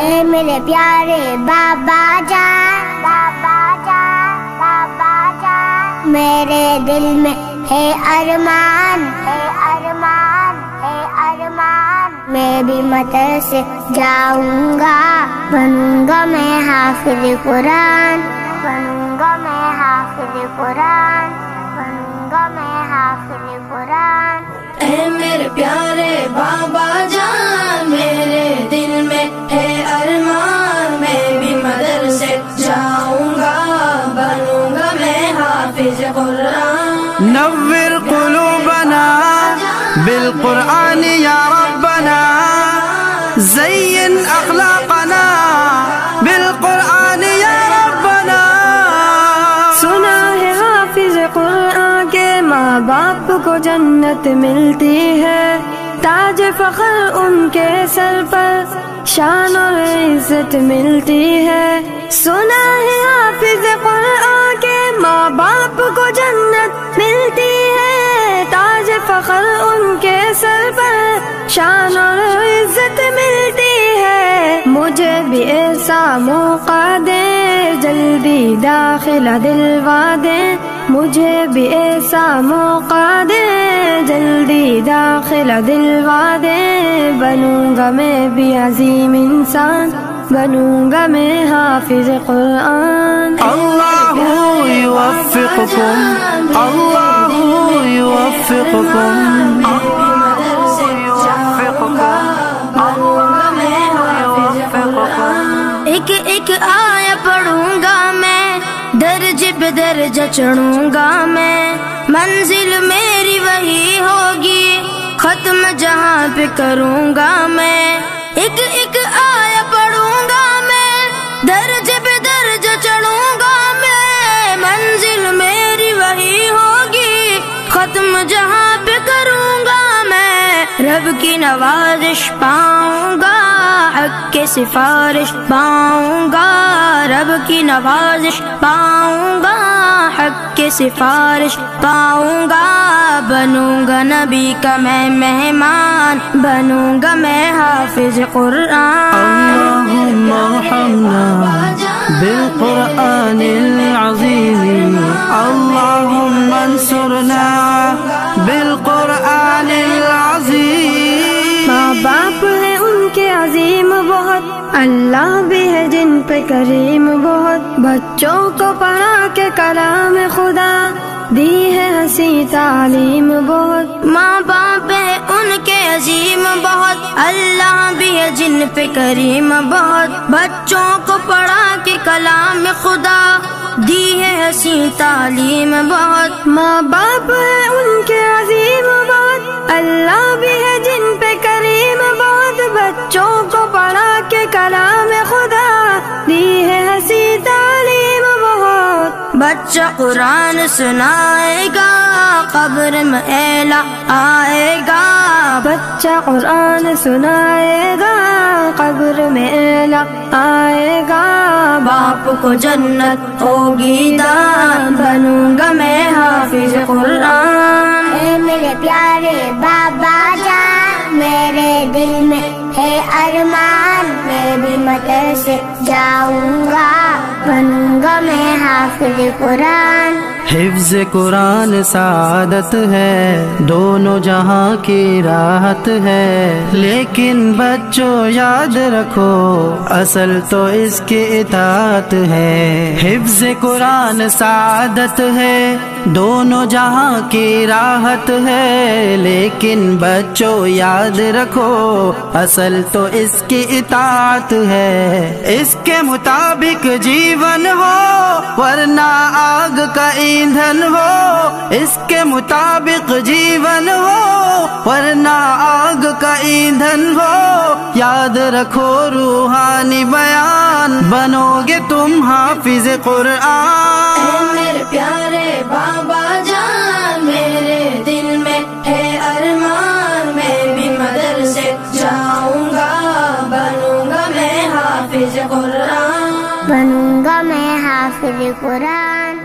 اے میرے پیارے بابا جان، بابا جان، بابا جان، میرے دل میں ہے ارمان، ہے ارمان، ہے ارمان، میں بھی مدرسے جاؤں گا، بنوں گا میں حافظ قرآن، بنوں گا میں حافظ قرآن، بنوں گا میں حافظ قرآن۔ اے میرے پیارے بابا جان، میرے دل میں ہے ارمان، میں بھی مدرسے جاؤں گا، بنوں گا میں حافظ قرآن۔ نور قلوبنا بالقرآن یا ربنا، زین اخلاقنا بالقرآن یا ربنا۔ سنا ہے حافظ قرآن کے ماں باپ کو جنت ملتی ہے، تاج فخر ان کے سر پر شان اور عزت ملتی ہے۔ سنا ہے حافظ قرآن کے ماں باپ کو جنت ملتی ہے، تاج فخر ان کے سر پر شان اور عزت ملتی ہے۔ مجھے بھی ایسا موقع دے، جلدی داخلہ دلوا دے، مجھے بھی ایسا موقع دے، جلدی داخلہ دلوا دے، بنوں گا میں بھی عظیم انسان، بنوں گا میں حافظ قرآن۔ اللہ یوفقکم، اللہ یوفقکم، ایک ایک آیا پڑھوں گا میں، درجے پہ درجہ چڑھوں گا میں، منزل میری وہی ہوگی، ختم جہاں پہ کروں گا میں۔ ایک ایک آیا پڑھوں گا میں، درجے پہ درجہ چڑھوں گا میں، منزل میری وہی ہوگی، ختم جہاں پہ کروں گا میں۔ رب کی نوازش پاؤں گا، حق کے سفارش پاؤں گا، رب کی نوازش پاؤں گا، حق کے سفارش پاؤں گا، بنوں گا نبی کا میں مہمان، بنوں گا میں حافظ قرآن۔ اللہم ارحمنا بالقرآن العظیم، اللہم انصرنا بالقرآن العظیم۔ ماں باپ ہے ان کے عظیم بہت، اللہ بھی ہے جن پہ کریم بہت، بچوں کو پڑھا کے کلام خدا دی ہے ہنسی تعلیم بہت۔ ماں باپ ہے ان کے عظیم بہت، اللہ بھی ہے جن پہ کریم بہت، بچوں کو پڑھا کے کلام خدا دی ہے ہنسی تعلیم بہت۔ ماں باپ ہے ان کے عظیم بہت، اللہ بھی ہے جن پہ کریم بہت، بچوں کو پڑھا کے کلام خدا دی ہے ہنسی تعلیم بہت۔ بچہ قرآن سنائے گا، قبر میں اعلیٰ آئے گا، بچہ قرآن سنائے گا، قبر میں اعلیٰ آئے گا، باپ کو جنت ہوگی دان، بنوں گا میں حافظ قرآن۔ اے میرے پیارے بابا جان، میرے دل میں ہے ارمان، میں بھی مدرسے جاؤں گا، بنوں گا میں حافظ قرآن۔ حفظ قرآن سعادت ہے، دونوں جہاں کی راحت ہے، لیکن بچوں یاد رکھو اصل تو اس کی اطاعت ہے۔ حفظ قرآن سعادت ہے، دونوں جہاں کی راحت ہے، لیکن بچوں یاد رکھو اصل تو اس کی اطاعت ہے۔ اس کے مطابق جیون ہو ورنہ آگ کا ایندھن ہو، اس کے مطابق جیون ہو ورنہ آگ کا ایندھن ہو، یاد رکھو روحانی بیان، بنو گے تم حافظ قرآن۔ اے میرے پیارے بابا جان، میرے دل میں ہے ارمان، میں بھی مدرسے جاؤں گا، بنوں گا میں حافظ قرآن، بنوں گا میں حافظ قرآن۔